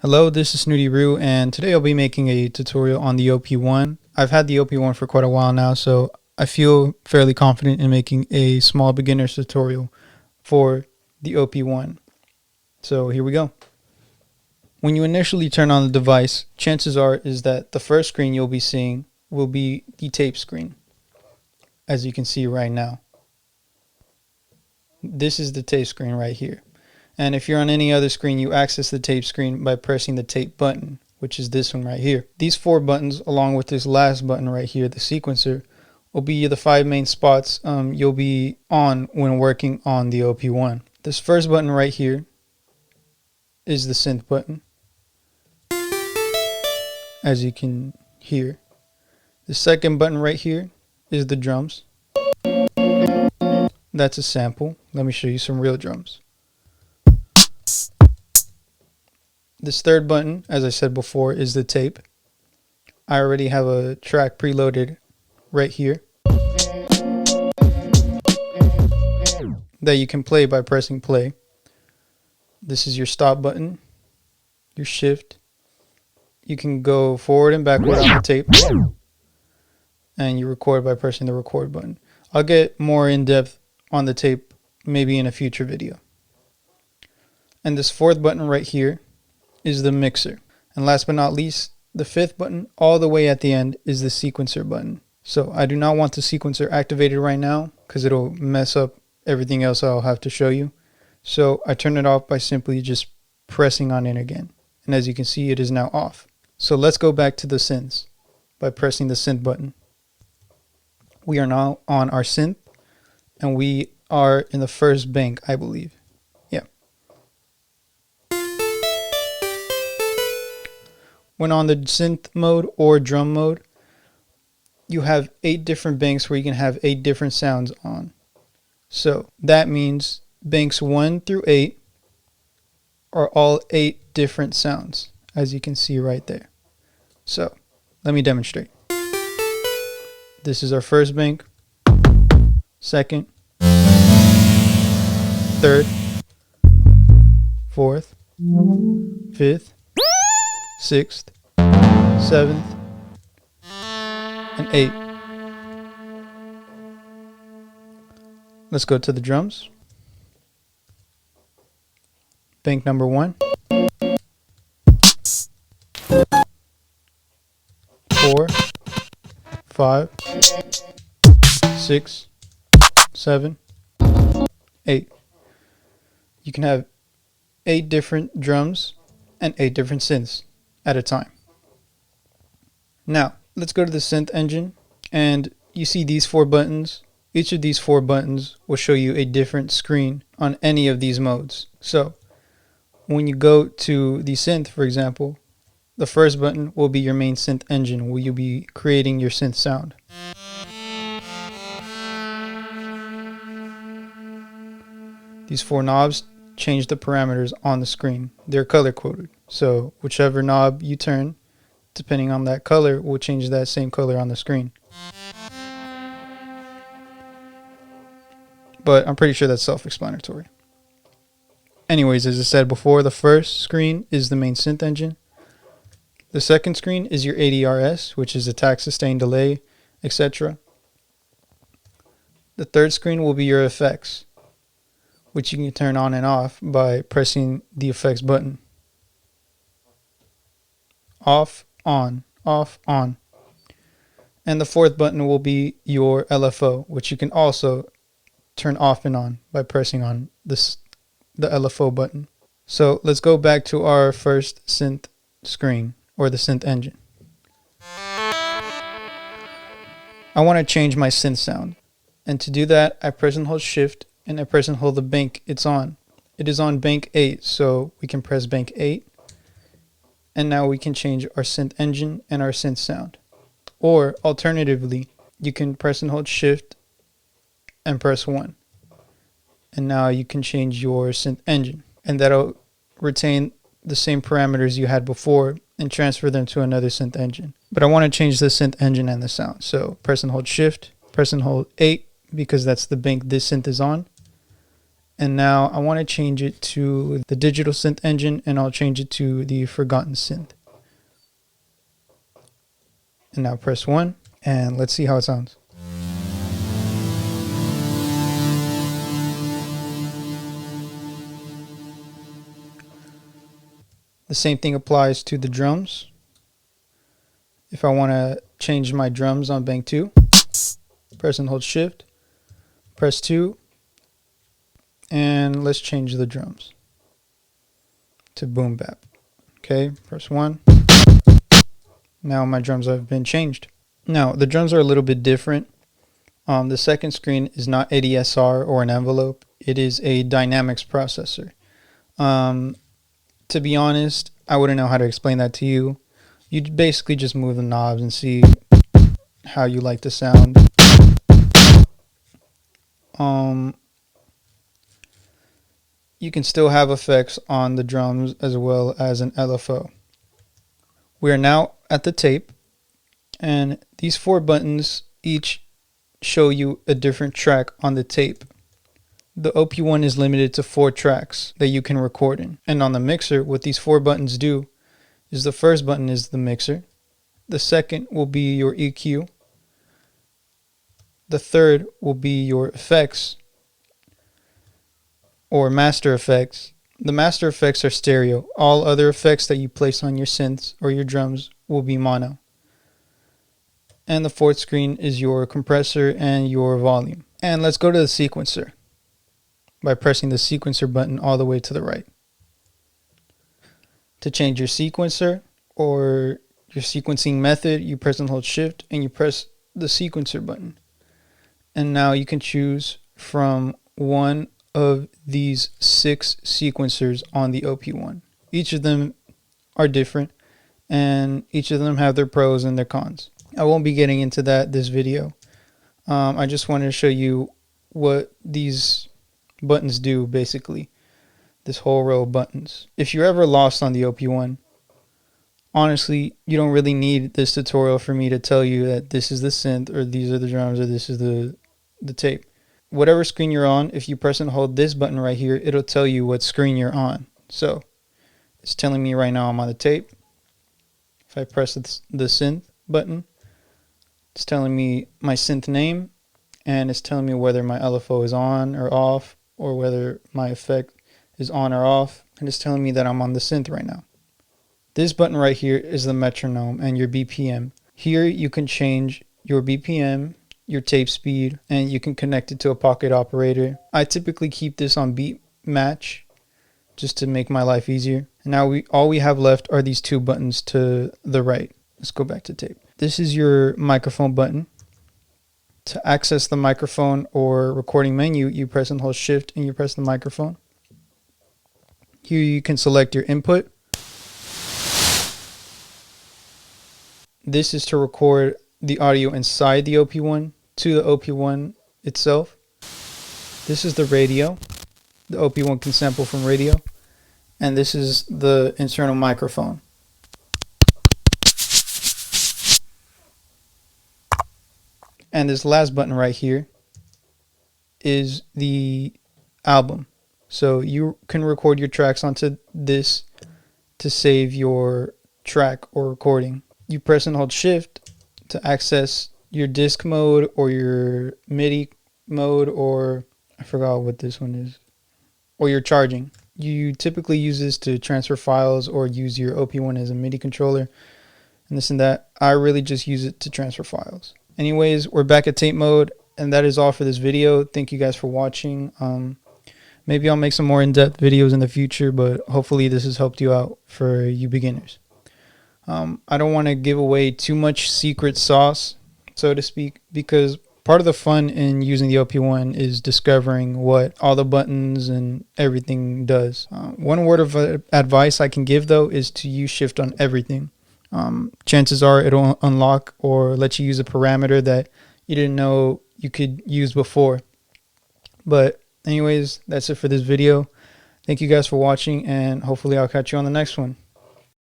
Hello, this is Snooty Roo, and today I'll be making a tutorial on the OP-1. I've had the OP-1 for quite a while now, so I feel fairly confident in making a small beginner's tutorial for the OP-1. So here we go. When you initially turn on the device, chances are is that the first screen you'll be seeing will be the tape screen, as you can see right now. This is the tape screen right here. And if you're on any other screen, you access the tape screen by pressing the tape button, which is this one right here. These 4 buttons, along with this last button right here, the sequencer, will be the 5 main spots you'll be on when working on the OP-1. This first button right here is the synth button, as you can hear. The second button right here is the drums. That's a sample. Let me show you some real drums. This third button, as I said before, is the tape. I already have a track preloaded right here that you can play by pressing play. This is your stop button, your shift. You can go forward and backward on the tape, and you record by pressing the record button. I'll get more in depth on the tape maybe in a future video. And this fourth button right here is the mixer. And last but not least, the 5th button all the way at the end is the sequencer button. So I do not want the sequencer activated right now because it'll mess up everything else I'll have to show you. So I turn it off by simply just pressing on it again. And as you can see, it is now off. So let's go back to the synths by pressing the synth button. We are now on our synth and we are in the first bank, I believe. When on the synth mode or drum mode, you have 8 different banks where you can have 8 different sounds on. So that means banks 1 through 8 are all 8 different sounds, as you can see right there. So let me demonstrate. This is our first bank, second, third, fourth, fifth, 6th, 7th, and 8th. Let's go to the drums. Bank number 1, 4, 5, 6, 7, 8. You can have 8 different drums and 8 different synths at a time. Now, let's go to the synth engine, and you see these 4 buttons. Each of these 4 buttons will show you a different screen on any of these modes. So, when you go to the synth, for example, the first button will be your main synth engine, where you'll be creating your synth sound. These 4 knobs change the parameters on the screen. They're color coded. So whichever knob you turn, depending on that color, will change that same color on the screen. But I'm pretty sure that's self-explanatory. Anyways, as I said before, the first screen is the main synth engine. The second screen is your ADRS, which is attack, sustain, delay, etc. The third screen will be your effects, which you can turn on and off by pressing the effects button. Off, on, off, on. And the 4th button will be your LFO, which you can also turn off and on by pressing on the LFO button. So let's go back to our first synth screen, or the synth engine. I want to change my synth sound. And to do that, I press and hold shift, and I press and hold the bank it's on. It is on bank 8, so we can press bank 8. And now we can change our synth engine and our synth sound. Or alternatively, you can press and hold shift and press 1. And now you can change your synth engine. And that'll retain the same parameters you had before and transfer them to another synth engine. But I want to change the synth engine and the sound. So press and hold shift, press and hold 8 because that's the bank this synth is on. And now I want to change it to the digital synth engine, and I'll change it to the forgotten synth. And now press 1, and let's see how it sounds. The same thing applies to the drums. If I want to change my drums on bank 2, press and hold shift, press 2, and let's change the drums to boom bap. Okay, press 1. Now my drums have been changed. Now the drums are a little bit different. The second screen is not ADSR or an envelope. It is a dynamics processor. To be honest, I wouldn't know how to explain that to you. You basically just move the knobs and see how you like the sound. You can still have effects on the drums as well as an LFO. We are now at the tape, and these 4 buttons each show you a different track on the tape. The OP-1 is limited to 4 tracks that you can record in. And on the mixer, what these 4 buttons do is the first button is the mixer. The second will be your EQ. The third will be your effects or master effects. The master effects are stereo. All other effects that you place on your synths or your drums will be mono. And the fourth screen is your compressor and your volume. And let's go to the sequencer by pressing the sequencer button all the way to the right. To change your sequencer or your sequencing method, you press and hold shift and you press the sequencer button. And now you can choose from one of these 6 sequencers on the OP-1. Each of them are different, and each of them have their pros and their cons. I won't be getting into that this video. I just wanted to show you what these buttons do, basically. This whole row of buttons. If you're ever lost on the OP-1, honestly, you don't really need this tutorial for me to tell you that this is the synth, or these are the drums, or this is the tape. Whatever screen you're on, if you press and hold this button right here, it'll tell you what screen you're on. So it's telling me right now I'm on the tape. If I press the synth button, it's telling me my synth name, and it's telling me whether my LFO is on or off, or whether my effect is on or off, and it's telling me that I'm on the synth right now. This button right here is the metronome and your BPM. Here you can change your BPM, your tape speed, and you can connect it to a pocket operator. I typically keep this on beat match just to make my life easier. And now all we have left are these 2 buttons to the right. Let's go back to tape. This is your microphone button. To access the microphone or recording menu, you press and hold shift and you press the microphone. Here you can select your input. This is to record the audio inside the OP-1 to the OP-1 itself. This is the radio. The OP-1 can sample from radio. And this is the internal microphone. And this last button right here is the album. So you can record your tracks onto this to save your track or recording. You press and hold shift to access your disc mode or your MIDI mode, or I forgot what this one is, or your charging. You typically use this to transfer files or use your OP-1 as a MIDI controller and this and that. I really just use it to transfer files. Anyways, we're back at tape mode, and that is all for this video. Thank you guys for watching. Maybe I'll make some more in-depth videos in the future, but hopefully this has helped you out for you beginners. I don't want to give away too much secret sauce, so to speak, because part of the fun in using the OP-1 is discovering what all the buttons and everything does. One word of advice I can give, though, is to use shift on everything. Chances are it'll unlock or let you use a parameter that you didn't know you could use before. But anyways, that's it for this video. Thank you guys for watching, and hopefully I'll catch you on the next one.